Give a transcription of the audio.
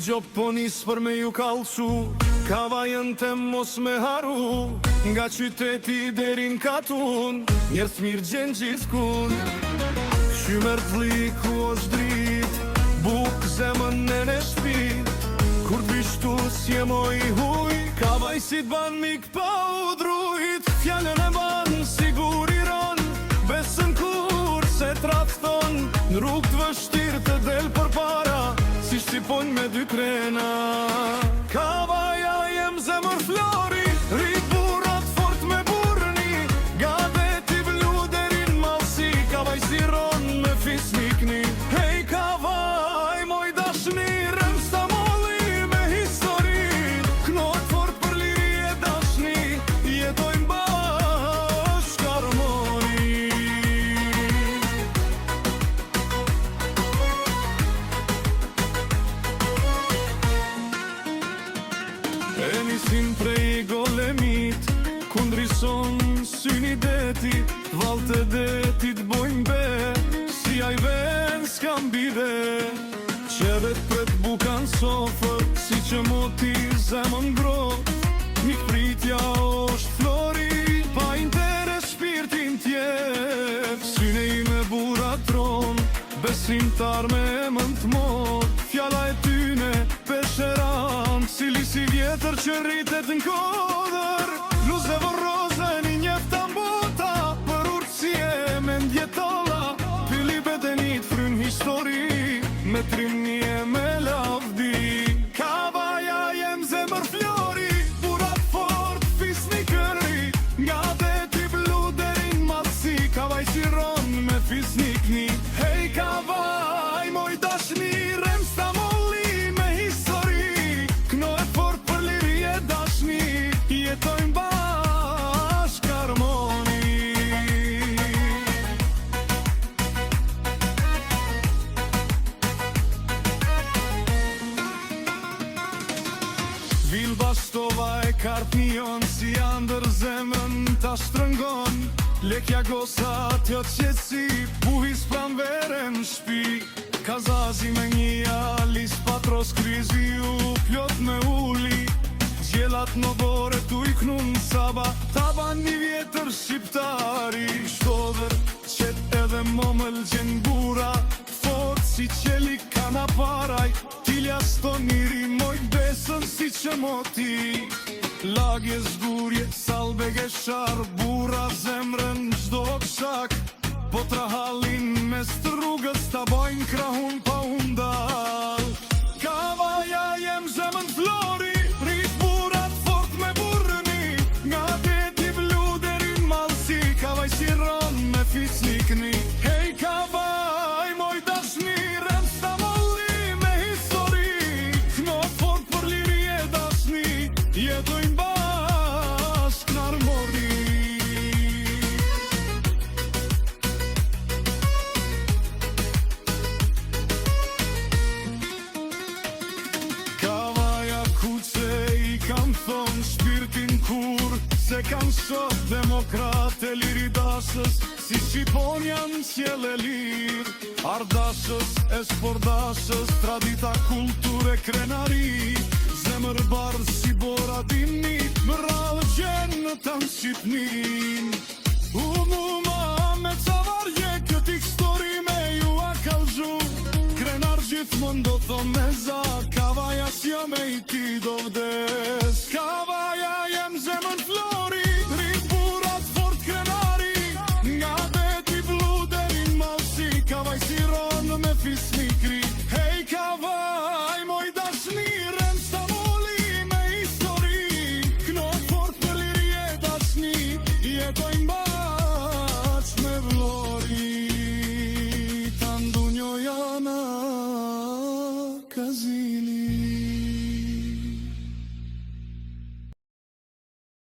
gjop po nis për me ju kalcu, kavajën të mos me haru, nga qyteti derin katun, njerës mirë gjenë gjithkun. Shymer t'li ku është drit, buk zemën në shpit, kur t'bishtu s'je moj huj, kavaj si t'ban mik pa u drujt, fjallën e ban sigur i ron, besën kur se trafton, në rrug t'vështir të del për para, si shqipon me dy krena. Kavaja jem zemër flori, rrit burat fort me burni, gabeti blu derin malsi, kavaj si ron me fisnikni. Hej kavaj, moj dashni, rem sta molli me histori, knot fort për liri e dashni, jetojmë bashk harmoni. E nisin prej golemit, kundrison syni detit, valët e detit bojnë be, si aj ven s'kam bide. Qevet pret bukan sofër, si që moti zemën grot, mik pritja është flori, pa interes shpirtin tjep. Syne i me burat tron, besimtar me emën t'mod, fjalla e tyne pesheran, cili si vjetër që rritet në kodër, luze vorroze një njefta mbota, për urësie me ndjetolla, pili bedenit fryn histori, me trimni e me lavdi. Kavaja jem zemër flori, burat fort fisni këri, nga deti blu derin matsi, kavaj si ron me fisnikni. Hej kavaj, moj dashni, rem sta molli me histori, kno e fort për liri e dashni, jetojmë bashk harmoni. Vil bastova e kartnion, si andër zemrën ta shtrëngon, lekja gosa t'jo qetsi, buhis pranverem shpi, kazazi me një alis, patros krizi u plot me uli, gjelat në bore t'u iknun saba, taban një vjetër shqiptari, shtover qet edhe momël gjen bura, fort si qeli kana paraj, tilja sto njëri moj besën si që moti, lagje zgurje, salbe geshar, bura zemrën gjdo kshak, po trahalin mes të rrugës ta bojnë krahun pa undal. Kavaja jem zemën flori, rrit burat fort me burni, nga deti blu derin malsi, kavaj si ron me fisnikni. Hej kavaj, moj dashni, rem sta molli me histori, knot fort për liri e dashni, jetojmë bashk në harmoni. Kavaja kuce i kam thon shpirtin kur, se kam shoh demokrat e liri dashës, si Shqipon janë qjell e lir, ardashës e spordashës, tradita kulture krenari, zemër bardh si bora dimni, më rallë gjenë në tanë Shqipnin. Muma me cavarje, këtë histori me ju a kalzhu, krenar gjithmon do thon me za, kavaja s'ja me i ti do vdes. Kavaja jem zemën flori, rrit burat fort krenari, nga beti blu derin malsi, kavaj si ron me fisnikri.